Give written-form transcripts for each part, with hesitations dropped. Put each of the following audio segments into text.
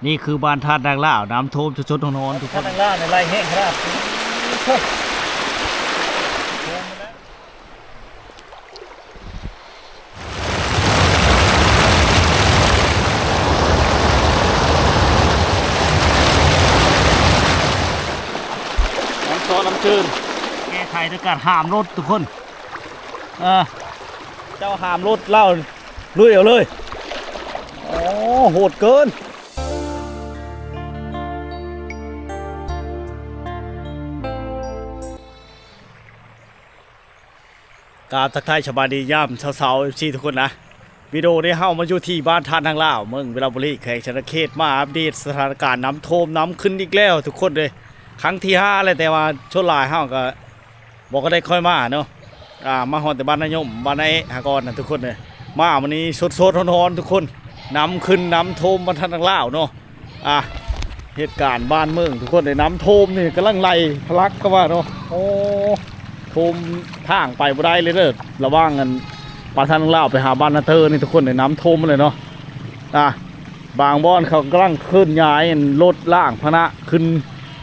นี่คือบ้านท่าดังล่าวน้ำท่วมชดๆนอนๆทุกคนดังล่าวในไรแห้งครับน้ำซอน้ำจืดแก้ไขด้วยการห้ามรถทุกคนเจ้าห้ามรถเล่าลุยเอาเลยโอ้โหดเกินกราบทักทายชาวบ้านดีย่ำสาวๆทุกคนนะวิดีโอนี้เข้ามาอยู่ที่บ้านท่าทางลาวเมืองเวลาบุรีแขวงชนเขตมาอัปเดตสถานการณ์น้ำท่วมน้ำขึ้นอีกแล้วทุกคนเลยครั้งที่5เลยแต่ว่าช่วงหลายเฮาก็บอกก็ได้ค่อยมาเนาะมาฮอนแต่บ้านนายมบ้านนายหากรนะทุกคนเลยมาวันนี้สดๆร้อนๆทุกคนน้ำขึ้นน้ำท่วมบ้านท่าทางลาวเนาะเหตุการณ์บ้านเมืองทุกคนเลยน้ำท่วมนี่กำลังไหลทะลักก็ว่าเนาะโอ้ท่วมทางไปบ่ได้เลยเด้อระวังกันปลาท่านเล่าไปหาบ้านนาเธอนี่ทุกคนในน้ำท่วมเลยเนาะบางบ้านเขากำลังขึ้นย้ายรถล่างพนะขึ้น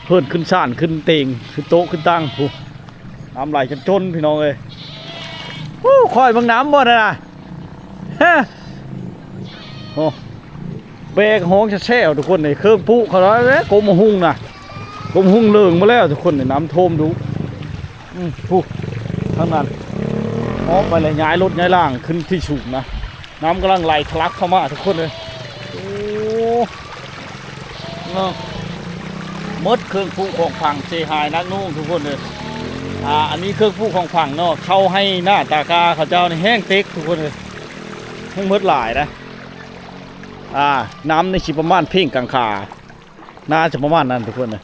เพิ่นขึ้นซ่านขึ้นเตียงขึ้นโต๊ะขึ้นตั้งน้ำไหลจนพี่น้องเลยคอยบางน้ำบ่นะโอ้เบรกห้องจะแช่ทุกคนในเครื่องปุ๊เขาแล้วกลมหุ่งนะกลมหุ่งเลื่องมาแล้วทุกคนในน้ำท่วมดูทั้งนั้นไปเลยย้ายรถย้ายล่างขึ้นที่สูงนะน้ำกำลังไหลทะลักเข้ามาทุกคนเลยโอ้มดเครื่องผู้ของฝั่งเสียหายนักนุ่งทุกคนเลยอันนี้เครื่องผู้ของฝั่งเนาะเข้าให้หน้าตากาเขาเจ้าในแห้งเต็กทุกคนเลยแห้งมดหลายนะน้ำในชิประมาณเพ่งกังขาน่าจะประมาณนั้นทุกคนเลย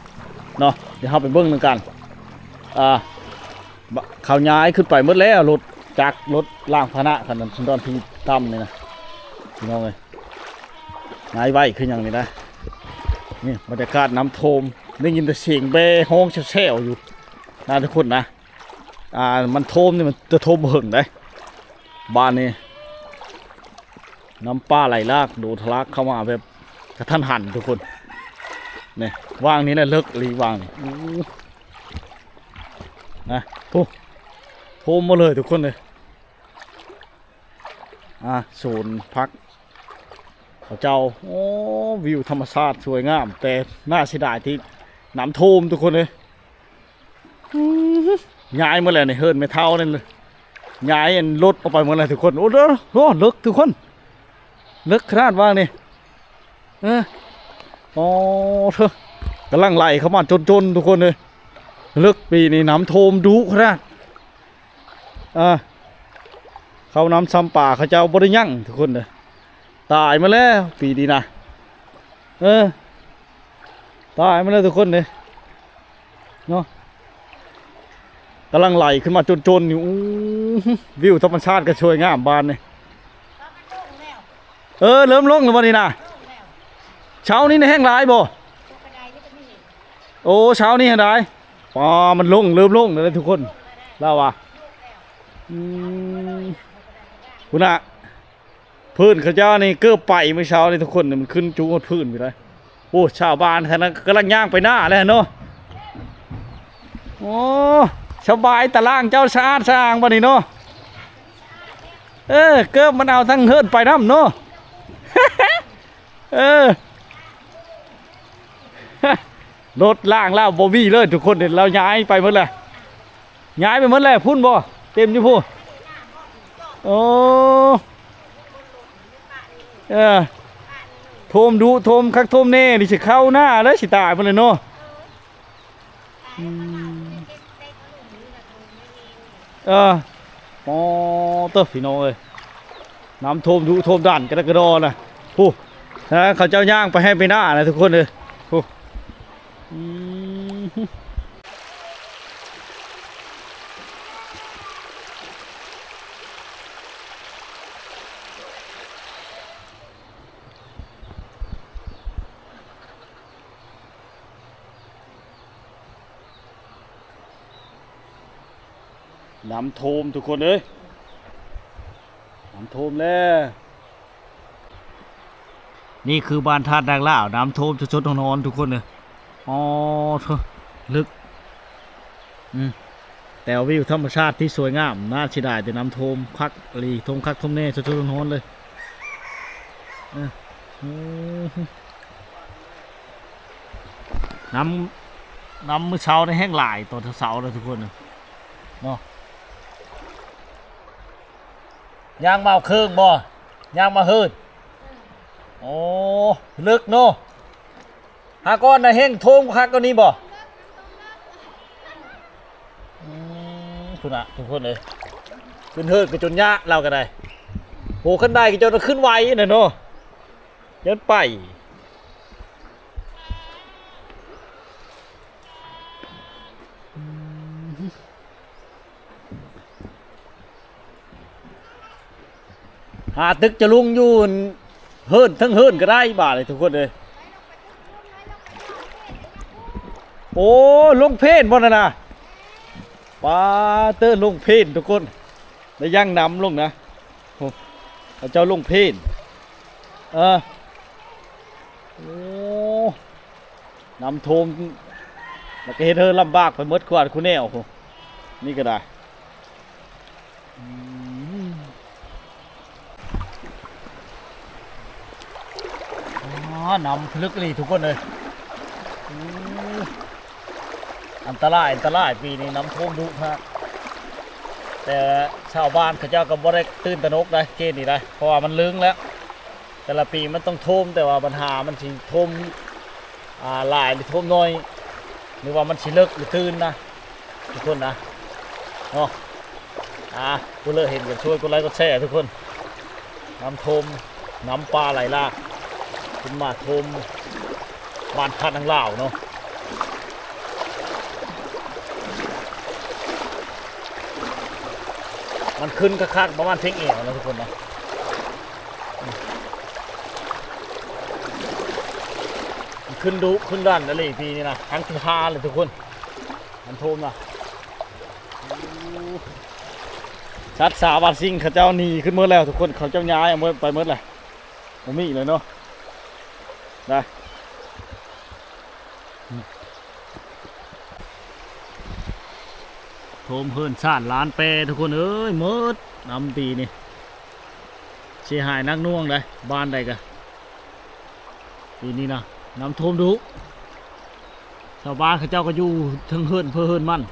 เนาะเดี๋ยวเราไปเบิ้งหนึ่งกันเขาย้ายขึ้นไปหมดแล้วรถจักรรถล่างพนะขนาดตอนที่ตั้มนี่นะพี่น้องเลยย้ายไว้ขึ้นอย่างนี้นะนี่บรรยากาศน้ำท่วมได้ยินแต่เสียงเบะห้องแช่ๆอยู่นะทุกคนนะมันท่วมนี่มันจะท่วมเหิ่งได้บ้านนี้น้ำป้าไหลลากดูทะลักเข้ามาแบบกระทันหันทุกคนนี่วางนี้แหละเลิกรีวางนะโทมมาเลยทุกคนเลยศูนย์พักเขาเจ้าโอ้วิวธรรมชาติสวยงามแต่น่าเสียดายที่น้ำท่วมทุกคนเลยย้ายมาเลยในเฮิร์นไม่เท่านั่นเลยย้ายรถออกไปหมดเลยทุกคนโอ้โหเลิกทุกคนเลิกขนาดว่างนี่เธอกำลังไหลเข้ามาจนทุกคนเลยเลิกปีนี้น้ำท่วมดุขนาดเขาน้ำซ้ำป่าเขาเจ้าบริยั่งทุกคนเลยตายมาแล้วปีดีนะตายมาแล้วทุกคนเลยเนาะกำลังไหลขึ้นมาจนอยู่วิวธรรมชาติก็ช่วยงามบานเลยเริ่มลงแล้ววันนี้นะเช้านี้ในแห้งร้ายบ่โอ้เช้านี้แห้งร้ายมันเริ่มลงเลยทุกคนเล่าว่าคุณอะพื้นข้าเจ้านี่เกือบไปเมื่อเช้านี่ทุกคนมันขึ้นจูดพื้นไปเลยโอ้ชาวบ้านท่านกำลังย่างไปหน้าเลยเนาะโอ้สบายตะล่างเจ้าชาติสร้างบ้านนี่เนาะเกือบมันเอาทั้งเฮิร์นไปน้ำเนาะรถล่างเล่าโบวี่เลยทุกคนเดี๋ยวเราย้ายไปหมดเลยย้ายไปหมดเลยพุ่นบ่เต็มอยู่พุ่นโอ้โทมดูโทมคักโทมเน่ดิสิเข้าหน้าแล้วสิตายไปเลยเนาะเต้พี่น้องเอ้ยน้ำโทมดูโทมด่านกระดอนะเขาเจ้าย่างไปให้ไปหน้านะทุกคนเลยน้ำท่วมทุกคนเลยน้ำท่วมแล้ว นี่คือบ้านท่าดังล่าวน้ำท่วมชดๆนอนๆทุกคนเลยอ๋อลึกแต่วิวธรรมชาติที่สวยงามน่าเสียดายแต่น้ำท่วมคักลีท่วมคักท่วมแน่ชดๆนอนๆเลยน้ำมื้อเช้าในแห้งหลายตอนเช้าเลยทุกคนเนาะยางมาเครื่องบ่ยางมาเฮิดโอ้ลึกเนาะหาก้อนนะแห้งท่วมคักก็นี้บ่คุณอะทุกคนเลยขึ้นเฮิดก็จนยะเราก็ได้โหขึ้นได้ก็จนขึ้นไวน่ะเนาะยันไปหาตึกจะลุงอยู่เฮิร์นทั้งเฮิร์นก็ได้บ่าเลยทุกคนเลยโอ้ลงเพนบ่นะปลาเตอร์ลงเพนทุกคนได้ย่างน้ำลงนะเจ้าลงเพนโอ้น้ำท่วมแล้วก็เฮ็ดเธอลำบากไปหมดขวดคุณแนวนี่ก็ได้น้ำลึกเลยทุกคนเลยอันตรายปีนี้น้ำท่วมดุฮะแต่ชาวบ้านเขาเจ้าก็บ่ได้ตื่นตระหนกได้เกณฑ์นี่ได้เพราะว่ามันลึงแล้วแต่ละปีมันต้องท่วมแต่ว่าปัญหามันสิท่วมหลายหรือท่วมน้อยหรือว่ามันสิเลิกหรือตื่นนะทุกคนนะเนาะกูเลยเห็นกันช่วยกดไลค์กดแชร์ทุกคนน้ำท่วมน้ำปลาไหลหลากขึ้นมาท่วมบ้านท่าดังล่าวเนาะมันขึ้นคักๆประมาณเพ่งเอวนะทุกคนนะมันขึ้นดุขึ้นดันอะไรปีนี้นะทั้งท่าเลยทุกคนมันท่วมนะชัดสาวัดซิงเขาเจ้าหนีขึ้นเมื่อแล้วทุกคนเขาเจ้าย้ายเมื่อไปเมื่อไรผมมีเลยเนาะได้โทมเพิ่นชาติล้านเปทุกคนเอ้ยมืดน้ำปีนี่เสียหายนักน่วงเลยบ้านใดกันปีนี้นะน้ำท่วมดุชาวบ้านเขาเจ้าก็อยู่ทั้งเฮิรนเพื่อเฮิรนมัน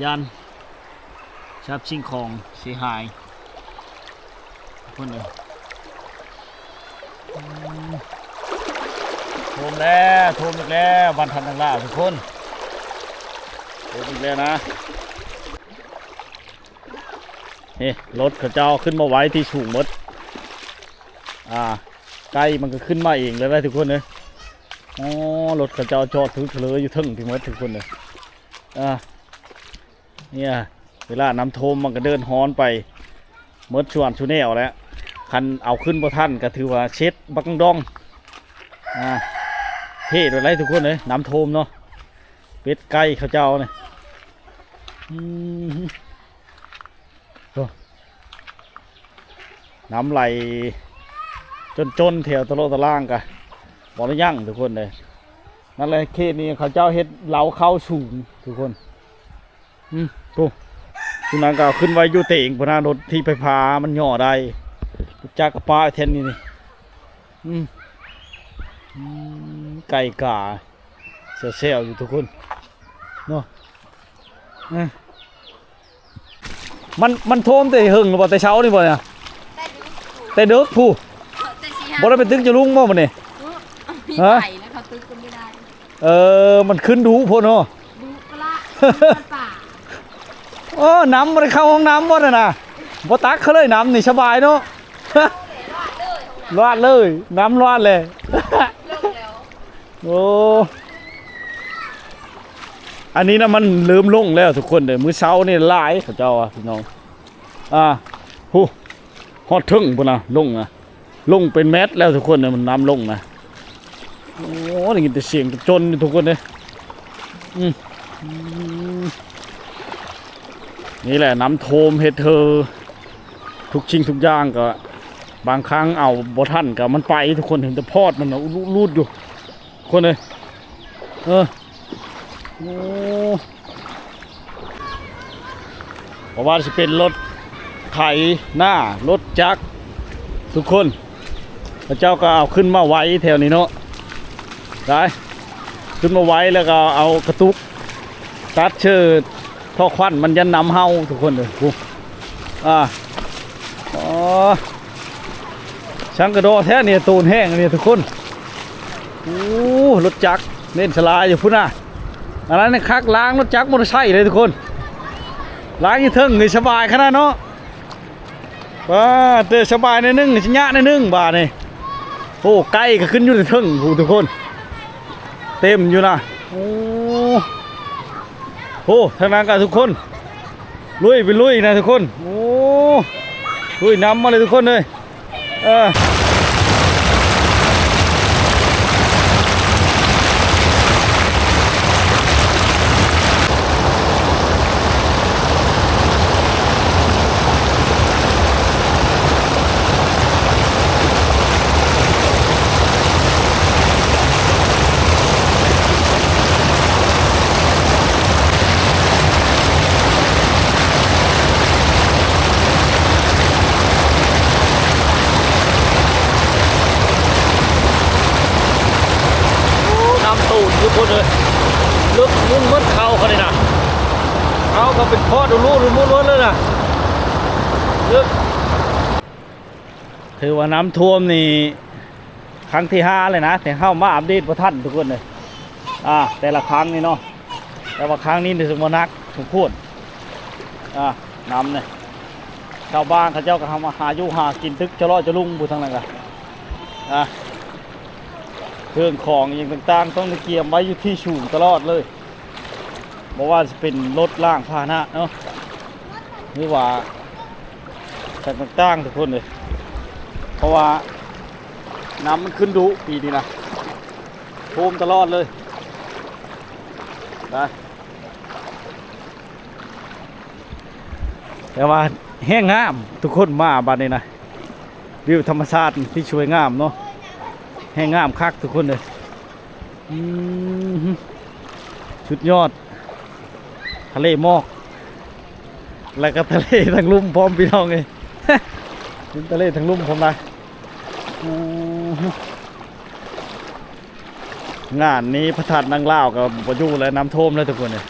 ยันชับชิงของเสียหายคนเอ้ยท่วมอีกแล้วบ้านทันทังล่าทุกคนท่วมอีกแล้วนะนี่รถเขาเจ้าขึ้นมาไว้ที่สูงมดใกล้มันก็ขึ้นมาเองเลยได้ทุกคนเลยรถเขาเจ้าจอดถือเลยอยู่ทึ่งที่มดทุกคนเลยเนี่ยเวลาน้ำท่วมมันก็เดินฮ้อนไปมดชวนชูแนวแล้วคันเอาขึ้นบ่ทันก็ถือว่าเช็ดบักดองเท่ด้วยไรทุกคนเลยน้ำท่วมเนาะเป็ดไก่เขาเจ้าเนี่ยน้ำไหลจนแถวตะโลตะล่างกันบ่ได้ยั่งทุกคนเลยนั่นเลยเขตนี้เขาเจ้าเฮ็ดเหลาเข้าสูงทุกคนทุกนั้นก็ขึ้นไว้อยู่เตงพนารถที่ไฟฟ้ามันหย่อได้จากกระป๋าเทนนี่ไก่กาเซลอยู่ทุกคนเนาะมันโทมแต่หึงหรือเปล่าแต่เช้านี่บ่เนี่ยแต่ดึกผู้บ่ได้ไปตึกจะลุงบ่มันนี่ฮะมันขึ้นดูพ่นเนาะดูกระป่าน้ำมันเข้าห้องน้ำบ่นะบ่ตักเขาเลยน้ำนี่สบายเนาะรอดเลยน้ำรอดเลยโอ้อันนี้นะมันเริ่มลงแล้วทุกคนเลยมื้อเช้านี่หลายเขาเจ้าพี่น้องฮอดถึงพุ่นนะลงเป็นเมตรแล้วทุกคนเลยมันน้ำลงนะโอ้ได้ยินแต่เสียงจนทุกคนเลยนี่แหละน้ำโทมเฮ็ดเธอทุกชิ้นทุกอย่างก็ บางครั้งเอาบ่ทันกับมันไปทุกคนเห็นแต่พอดมันรูดอยู่คนเลยโอ้เพราะว่าจะเป็นรถไถหน้ารถจักรทุกคนพระเจ้าก็เอาขึ้นมาไว้แถวนี้เนาะได้ขึ้นมาไว้แล้วก็เอากระตุกตัดเชิดท่อควันมันยันน้ำเฮาทุกคนเลยอ๋อช่างกระโดดแท้เนี่ยตูนแห้งเนี่ยทุกคนรถจักรเล่นสลายอยู่พุ่นน่ะอันนั้นเนี่ยคักล้างรถจักรมอเตอร์ไซค์เลยทุกคนล้างยิ่งเทิงเลยสบายขนาดเนาะว้าเตะสบายในนึ่งชิ้นยะในนึ่งบาทนี่โอ้ไก่ก็ขึ้นอยู่ในเทิงทุกคนเต็มอยู่นะโอ้ทางนั้นกันทุกคนลุยไปลุยนะทุกคนโอ้ลุยน้ำมาเลยทุกคนเลยทุกคนเลยลึกมุ่งมัดเขาเลยนะเขาก็เป็นพ่อดูลูกดูมุ่งล้วนเลยนะลึกถือว่าน้ำท่วมนี่ครั้งที่5เลยนะแต่เข้ามาอัปเดตประทันทุกคนเลยแต่ละครั้งนี่เนาะแต่ว่าครั้งนี้ถึงมานักถึงพูดน้ำเนี่ยชาวบ้านเขาเจ้าก็ทำมาหาอยู่หากินตึกจะรอดจะลุ่งบุทางนั้นกันเครื่องของอย่างต่างๆต้องเกียมไว้อยู่ที่สูงตลอดเลยบอกว่าจะเป็นรถล่างพาหนะเนาะนี่ว่าต่างๆทุกคนเลยเพราะว่าน้ำมันขึ้นดุปีนี้นะท่วมตลอดเลยนะแต่ว่าแห้งงามทุกคนมาบ้านนี้นะวิวธรรมชาติที่สวยงามเนาะแห้งงามคักทุกคนเลยสุดยอดทะเลหมอกแล้วก็ทะเลทางลุ่มพร้อมพี่น้องเลยเป็นทะเลทางลุ่มพร้อมนะงานนี้พระธาตุนางล่าวกับปะยูและน้ำท่วมแล้วทุกคนเลย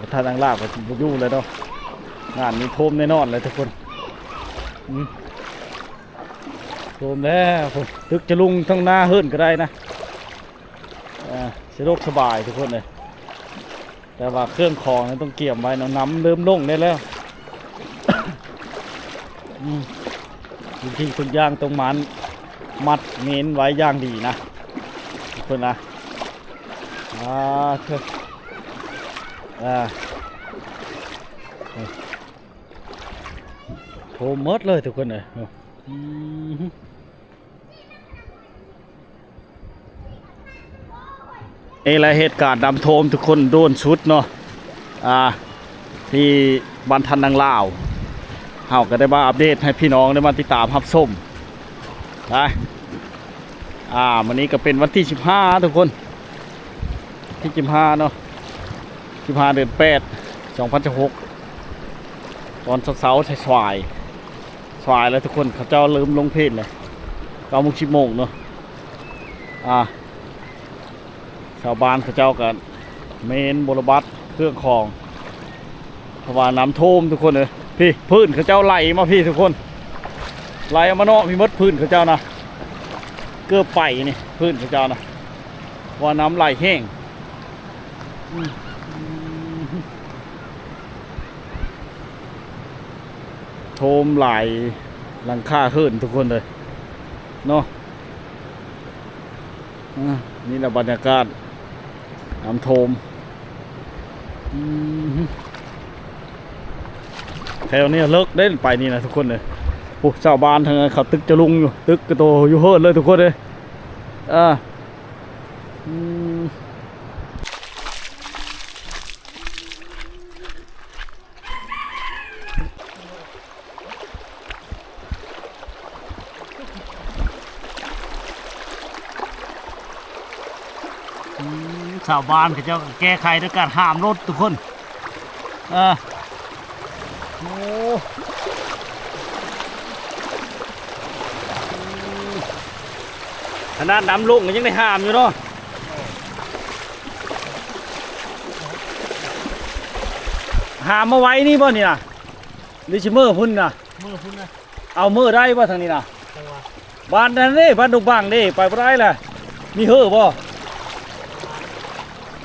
พระธาตุนางล่าวกับปะยูเลยเนาะงานนี้ท่วมแน่นอนเลยทุกคนโดมแล้วตึกจะลุงทั้งหน้าเฮิร์นก็ได้นะสะดวกสบายทุกคนเลยแต่ว่าเครื่องของนั้นต้องเกี่ยมไว้น้ำเริ่มลงได้แล้วที่คุณย่างตรงมันมัดเน้นไว้ย่างดีนะทุกคนนะโทรมดเลยทุกคนเลยนี่แหละเหตุการณ์น้ำท่วมทุกคนโดนชุดเนาะที่บ้านทันนางลาวเฮาก็ได้มาอัปเดตให้พี่น้องได้มาติดตามรับชมนะวันนี้ก็เป็นวันที่15ทุกคนที่15เนาะ15เดือน8 2016ตอนเช้าๆสายแล้วทุกคนเขาเจ้าลืมลงเพจเลย9 โมงเนาะชาวบ้านเขาเจ้ากันเมนบรบัตเครื่องของเพราะว่าน้ำท่วมทุกคนเลยพี่พื้นเขาเจ้าไหลมาพี่ทุกคนไหลมาเนาะมีมดพื้นเขาเจ้านะเกือบไปนี่พื้นเขาเจ้านะว่าน้ำไหลแห้งโทมไหลหลังคาขึ้นทุกคนเลยเนาะนี่แหละบรรยากาศน้ำโทมแถวนี้เลิกเล่นไปนี่นะทุกคนเลยโอ้ชาวบ้านทางเขาตึกจะลุงอยู่ตึกกระโตอยู่เฮิร์เลยทุกคนเลย ชาวบ้านเขาเจ้าแก้ไขด้วยการห้ามรถทุกคนโอ้ขนาดน้ำลงยังได้ห้ามอยู่เนาะห้ามมาไว้นี่บ่นี่นะดิชิเมอร์พุ่นนะเอามือได้บ่ทางนี้นะบ้านนั้นนี่บ้านดุบังนี่ไปบ่ได้แหละมีเห่อบ่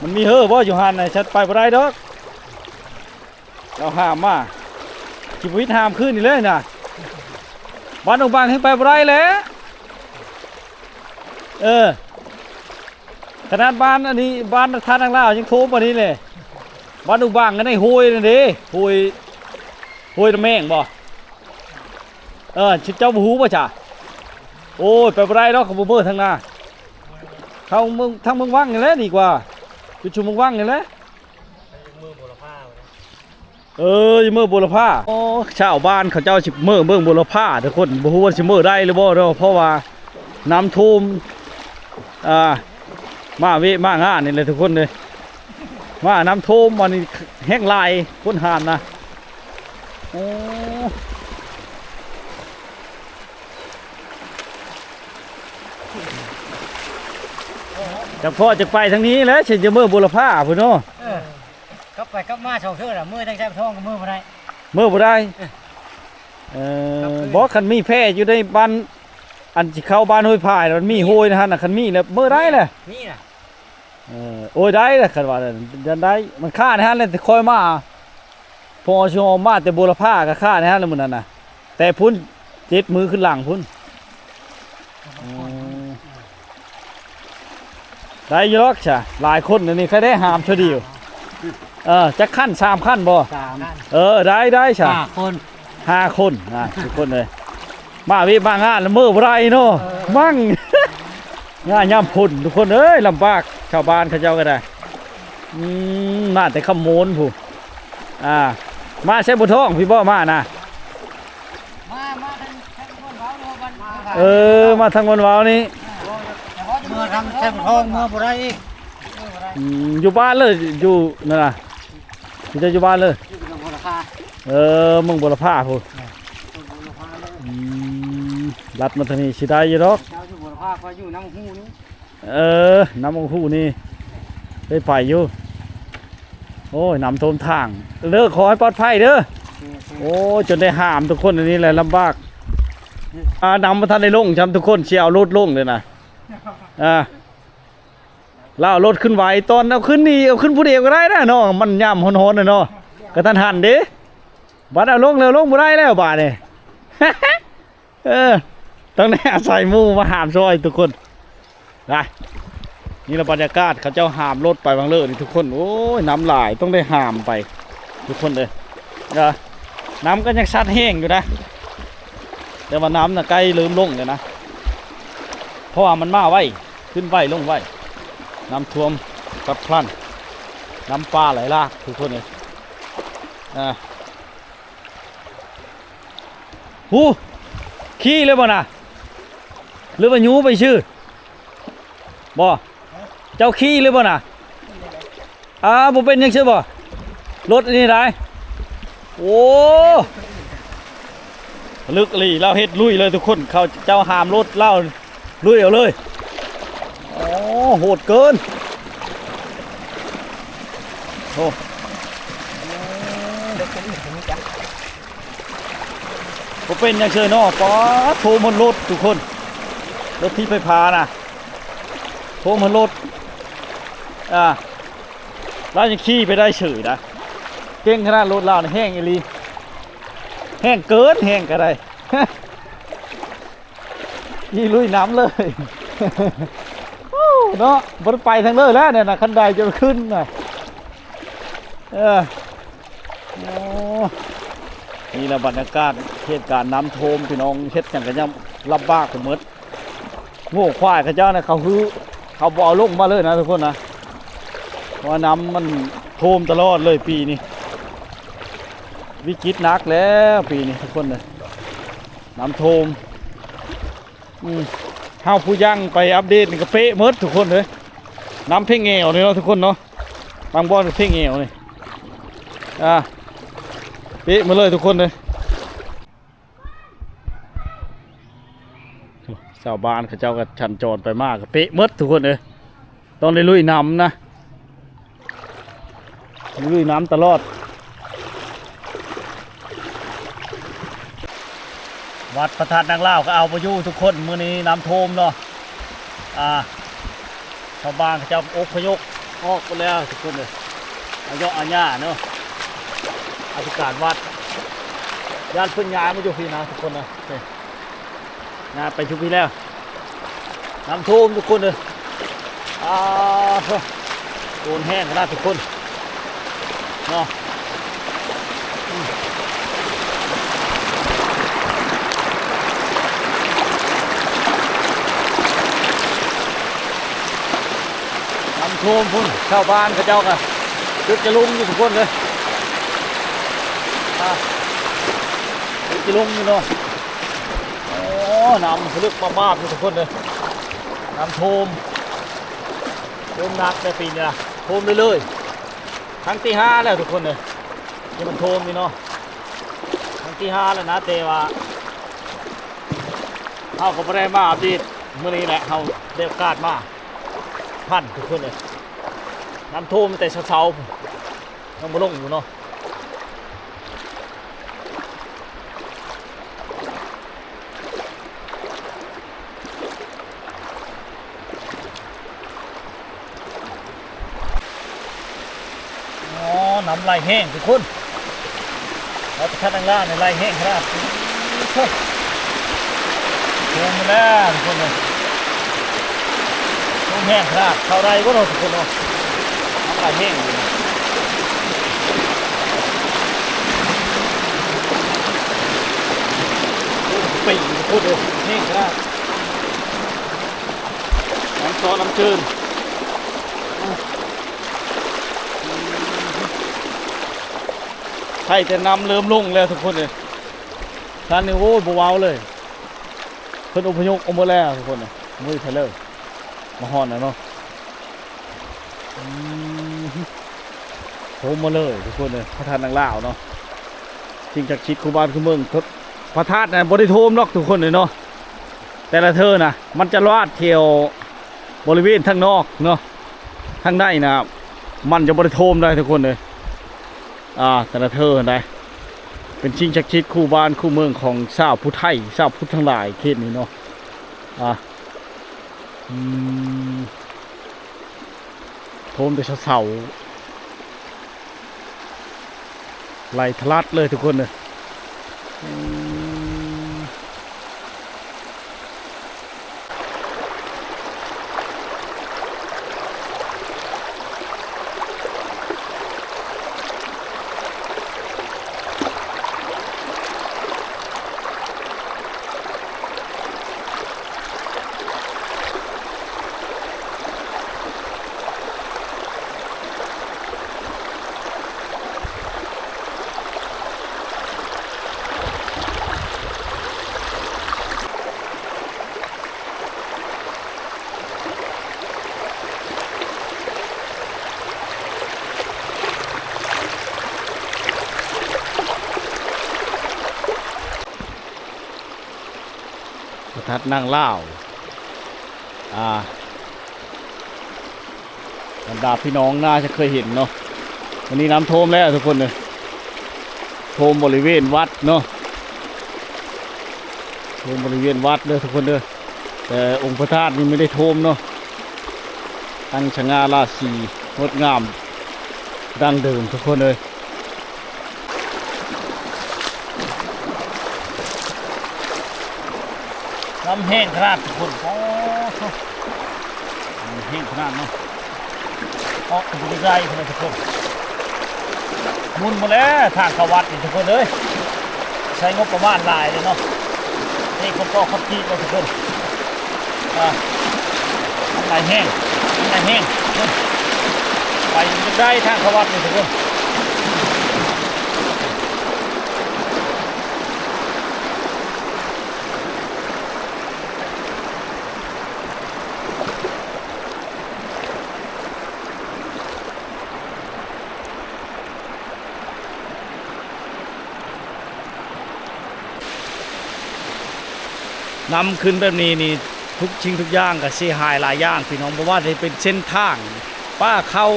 มันมีเห่อบ่อยู่หันน่ะฉันไปบ่ได้ดอกเราห้ามมาชีวิตห้ามขึ้นนี่เลยนะบ้านดุบังให้ไปบ่ได้แล้วขนาดบ้านอันนี้บ้านท่าทางลาวยังโทรมานี้เลยบ้านดุบังกันได้ห้วยนั่นดิห้วยตะแมงบ่ชิดเจ้าบูฮูป่ะจ้ะโอ้ยไปบ่ได้ดอกเขาบ่เบิ่ทางหน้าเขามึงทางมึงว่างนี่แหละดีกว่าอยู่ชุมมึงว่างนี่แหละมือบุรพามือบุรพาโอ้ชาวบ้านเขาเจ้าสิมือเบิ่งบุรพาทุกคนบ่ฮู้ว่าสิมือได้หรือบ่เนาะเพราะว่าน้ำท่วมมาเวมางานนี่เลยทุกคนเลยมาน้ำท่วมมันแห้งลายคนหานนะโอ้จะพ่อจะไปทางนี้แล้วฉันจะมือบุรพาพุ่นเนาะกลับไปกลับมาชาวเชื่อละมือตั้งใจท้องกับมือบ่ได้มือบ่ได้บอกคันมีแพร่อยู่ในบ้านอันที่เข้าบ้านห้วยพายมันมีห้วยนะฮะคันมีแล้วมือได้เลยนี่น่ะโอ้ยได้เลยคันว่ายันได้มันฆ่านะฮะเลยแต่คอยมาพอชมมาแต่บุรพาก็ฆ่านะฮะแล้วมันนั่นน่ะแต่พุ่นเจ็ดมือขึ้นหลังพุ่นได้ยกจ้ะหลายคนนี่ใครได้หามเฉดียวจะขั้น3ขั้นบ่ได้จ้ะ5 คนทุกคนเลยมาวิมางานแล้วมือไรเนาะมั่งงานย่ำพุ่นทุกคนเอ้ยลำบากชาวบ้านเขาเจ้าก็ได้มาแต่ขโมนผู้มาใช้บุท้องพี่บ่มานะมาทางคนเว้าเนาะบ้านมาทางวันวาวนี่เมื่อทางใช้บุท้องเมื่อบ่ได้อีกอยู่บ้านเลยอยู่นั่นน่ะจะอยู่บ้านเลยมึงบุรพาผู้รัดมาทางนี้สิได้ยี่ดอกน้ำหูนี่น้ำหูนี่ได้ไปอยู่โอ้ยน้ำท่วมทางเลิกขอให้ปลอดภัยเด้อโอ้จนได้ห้ามทุกคนอันนี้แหละลำบากน้ำมาทันได้ลงจำทุกคนเชียวรถลงเลยนะล่ารถขึ้นไหวตอนเอาขึ้นนี่เอาขึ้นผู้เดียวก็ได้นะเนาะมันย่ำหอนๆนะเนาะกระทันหันเด้บัดเอาลงเลยลงบ่ได้แล้วบาดเนี่ยต้องได้อาศัยมูมาหามซอยทุกคนได้นี่เราบรรยากาศเขาเจ้าหามรถไปบางเลิศนี่ทุกคนโอ้ยน้ำลายต้องได้หามไปทุกคนเลยน้ำก็ยังซัดแห้งอยู่นะแต่ว่าน้ำน่ะใกล้ลืมลงเลยนะเพราะว่ามันมาไว้ขึ้นไว้ลงไว้น้ำท่วมกับพลันน้ำปลาไหลลากทุกคนเลยขี้เลยบ่นะหรือว่ายูไปชื่อบ่เจ้าขี้เลยบ่นะบ่เป็นยังชื่อบ่รถนี่ได้โอ้ลึกลีเราเฮ็ดลุยเลยทุกคนเขาเจ้าหามรถเล่าลุยเอาเลยโอ้โหดเกินโอ้ก็เป็นยังเชื่อเนาะป๊อดโทรมันรถทุกคนรถที่ไฟฟ้านะโทรมันรถเราจะขี่ไปได้เฉยนะเก่งขนาดรถเราเนี่ยแห้งอีหลีแห้งเกินแห้งก็ได้ยี่ลุยน้ำเลยเนาะบนไปทางเลยแล้วเนี่ยนะคันใดจะขึ้นหน่อยนี่แหละบรรยากาศเหตุการณ์น้ำท่วมพี่น้องเฮ็ดอย่างกันยังลำบากเหมือนโง่ควายข้าเจ้าเนี่ยเขาบ่เอาลงมาเลยนะทุกคนนะเพราะน้ำมันท่วมตลอดเลยปีนี้วิกฤตหนักแล้วปีนี้ทุกคนเลยน้ำท่วมเฮาผู้ยังไปอัปเดตนี่ก็เป๊ะหมดทุกคนเลย น้ำเพ่งเงวนี่เนาะทุกคนเนาะบางบ่อนเพ่งเงวนี่เป๊ะมาเลยทุกคนเลยชาวบ้านเขาเจ้าก็ชันจรไปมากเป๊ะมดทุกคนเลยต้องได้ลุยน้ำนะลุยน้ำตลอดวัดพระธาตุนางเล่าก็เอาไปอยู่ทุกคนมื้อนี้น้ำท่วมเนาะชาวบ้านเขาจะอพยพออกไปแล้วทุกคนเลยอายุอาญาเนาะอธิการวัดญาติเพิ่งย้ายมาอยู่พี่นะทุกคนนะย้ายไปชุบพี่แล้วน้ำท่วมทุกคนเลยโดนแห้งกันนะทุกคนเนาะโทมพุ่นชาวบ้านเขาเจ้ากันจุดจะลุงอยู่ทุกคนเลยจุดจะลุงอยู่เนาะโอ้น้ำลึกมากๆทุกคนเลยน้ำโทมหนักในปีนี้โทมเลยครั้งที่5แล้วทุกคนเลยนี่มันโทมนี่เนาะครั้งที่5แล้วนะเตว่าเขาก็ไม่ได้มาอัปเดตเมื่อนี้แหละเขาเด็กกาดมาพันทุกคนเลยน้ำท่วมแต่เช้าๆต้องมาลงอยู่เนาะน้ำไหลแห้งทุกคนเราจะคัดด้านล่างในไหลแห้งครับท่วมมาแล้วทุกคนเลยท่วมแห้งครับเข้าไรก็เราทุกคนเนาะน้ำไหลแห้งอยู่ปีพูดเลยแห้งครับน้ำซอน้ำจืดใช่แต่น้ำเริ่มลงแล้วทุกคนเลยท่านนี่โอ้ยเบาๆเลยเพิ่นอพยพออกมาแล้วทุกคนเลยมือเทเลอร์มาห่อนนะเนาะโทมมาเลยทุกคนเลยพระธาตุนางล่าวเนาะจริงจากชิดคูบานคูเมืองพระธาตุนะบริโทมนอกทุกคนเลยเนาะแต่ละเธอนะมันจะลาดเที่ยวบริเวณทางนอกเนาะทางในนะมันจะบริโทมได้ทุกคนเลยแต่ละเธอได้เป็นชิงชักชิดคู่บ้านคู่เมืองของชาวพุทธไทยชาวพุทธทั้งหลายเขตนี้เนาะโทมแต่เสาไหลทะลัดเลยทุกคนเลยพระธาตุนางล่าวบรรดาพี่น้องน่าจะเคยเห็นเนาะวันนี้น้ำท่วมแล้วทุกคนเลยท่วมบริเวณวัดเนาะท่วมบริเวณวัดเลยทุกคนเลยแต่องค์พระธาตุนี่ไม่ได้ท่วมเนาะตั้งชะงาราศีงดงามดังเดิมทุกคนเลยน้ำแห้งขนาดทุกคนโอ้น้ำแห้งขนาดเนาะออกไปได้ขนาดทุกคนมุนมาแล้วทางเข้าวัดนี่ทุกคนเลยใช้งบประมาณหลายเลยเนาะนี่คนก็ขับขี่เราทุกคนน้ำไหลแห้งน้ำไหลแห้งไปได้ทางเข้าวัดนี่ทุกคน นำขึ้นแบบนี้นี่ทุกชิ้นทุกอย่างก็เสียหายหลายอย่างพี่น้องเพราะว่าจะเป็นเส้นทางป้าเข้า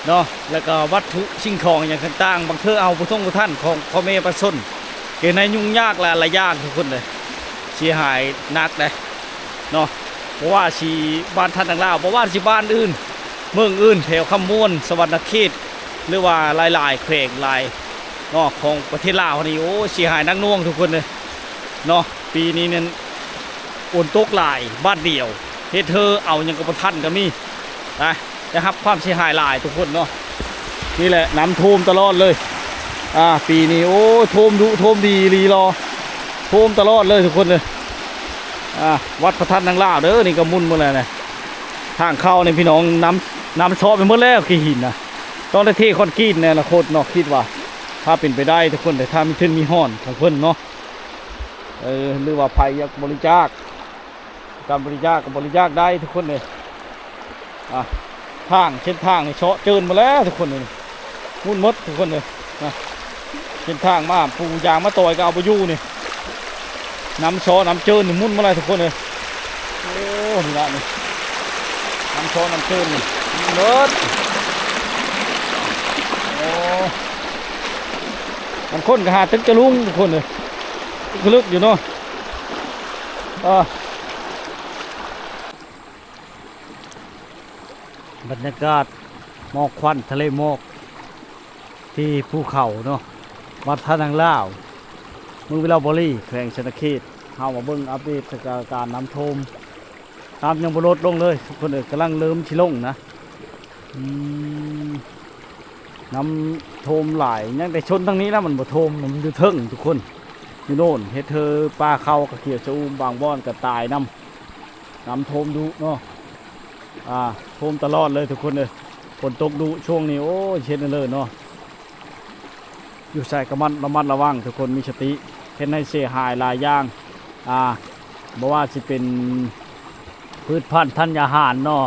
เนาะแล้วก็วัตถุสิ่งของอย่างต่างๆบางเทื่อเอาผู้ท่องผู้ท่านของพ่อแม่ประชาชนเกิดในยุ่งยากหลายอย่างทุกคนเลยเสียหายหนักเลยเนาะเพราะว่าชีบ้านท่านต่างลาวเพราะว่าชีบ้านอื่นเมืองอื่นแถวคำม่วนสวรรณเขตหรือว่าหลายๆแขวงหลายเนาะของประเทศลาวนี่โอ้เสียหายนักน่วงทุกคนเลยเนาะปีนี้เนี่ยฝนตกหลายบ้านเดียวเฮ็ดเธอเอาอย่างกับท่านก็มีนะครับความเสียหายหลายทุกคนเนาะนี่แหละน้ำท่วมตลอดเลยปีนี้โอ้ท่วมดุท่วมดีรีรอท่วมตลอดเลยทุกคนเลยวัดพระธาตุนางลาวเด้อนี่ก็มุ่นหมดเลยนะทางเข้าในพี่น้องน้ำชอบไปหมดแล้วกี่หินนะต้องได้เทคอนกรีตเนี่ยนะโคตรเนาะคิดว่าถ้าเป็นไปได้ทุกคนแต่ถ้ามีขึ้นมีห้อนทางเพิ่นเนาะหรือว่าภัยอยากบริจาคการบริจาคกับบริจาคได้ทุกคนเลยทางเส้นทางนี่เฉาะเจินมาแล้วทุกคนเลยมุ่นมดทุกคนเลยเส้นทางมาปูยางมาต่อยก็เอาไปยู่นี่น้ำเฉาะน้ำเจินนี่มุ่นมาแล้วทุกคนเลยโอ้นี่ละนี่น้ำเฉาะน้ำเจินนี่มดโอ้มันคนกระหาตึกจะลุ่งทุกคนเลยลึกอยู่เนาะบรรยากาศหมอกควันทะเลหมอกที่ภูเขาเนาะวัดท่านางลาวเมืองวิลาบรีแขวงชนเขตเฮามาเบิ่งอัปเดตสถานการณ์น้ำท่วมน้ำยังบ่ลดลงเลยทุกคนกำลังเริ่มชิลงนะน้ำท่วมหลายยังแต่ชนทางนี้แล้วมันบ่ท่วมมันอยู่เทิงทุกคนอยู่โน่นเฮ็ดเธอป้าเข้ากระเขียวชะอูมบางบ่อนกระตายน้ำท่วมดุเนาะท่วมตลอดเลยทุกคนเลยฝนตกดุช่วงนี้โอ้เช็ดเลยเนาะอยู่ใส่กระมัดระมัดระวังทุกคนมีสติเห็นให้เสียหายหลายอย่างบอกว่าจะเป็นพืชพันธุ์ธัญญาหารเนาะ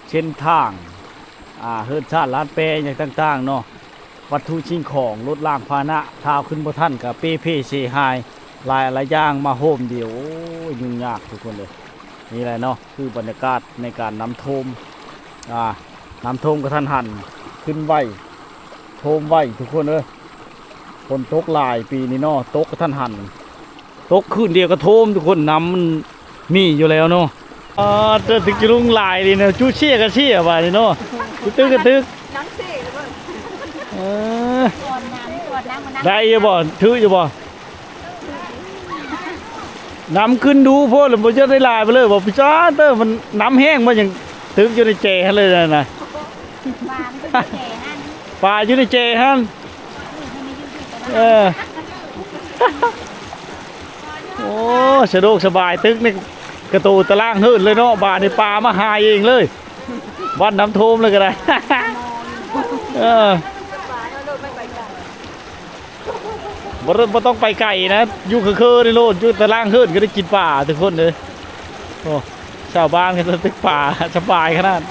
เช่นทางเฮือนชาติร้านเปย์อย่างต่างๆเนาะวัตถุชิ้นของรถล่างพาหนะเท้าขึ้นบนท่านกับเป้เพ่เสียหายหลายอย่างมาโฮมเดียวโอ้ยุ่งยากทุกคนเลยนี่แหละเนาะคือบรรยากาศในการน้ำท่วมน้ำท่วมกระทันหันขึ้นไหวท่วมไหวทุกคนเลยฝนตกหลายปีนี้เนาะตกกระทันหันตกขึ้นเดียวก็ท่วมทุกคนน้ำมันมีอยู่แล้วเนาะจะถึงจะลุ่งหลายดีเนาะจู้เชี่ยกันเชี่ยไปเนาะตึกกระตึกน้ำเสียเลยได้ยังบ่ถือยังบ่น้ำขึ้นดูพวกหรือมันจะได้ลายไปเลยบอกพี่จ้าเตอร์มันน้ำแห้งมาอย่างตึกอยู่ในเจเลยนะปลาอยู่ในเจฮันโอ้สะดวกสบายตึกนี่กระตูตะล่างหื่นเลยเนาะบาในปลามาหายเองเลยวัดน้ำท่วมเลยก็ได้บ่ต้องไปไก่นะอยู่คือในโลดอยู่ตะล่างหื่นก็ได้กินป่าทุกคนเลยโอ้ชาวบ้านก็จะตึกป่าสบายขนาด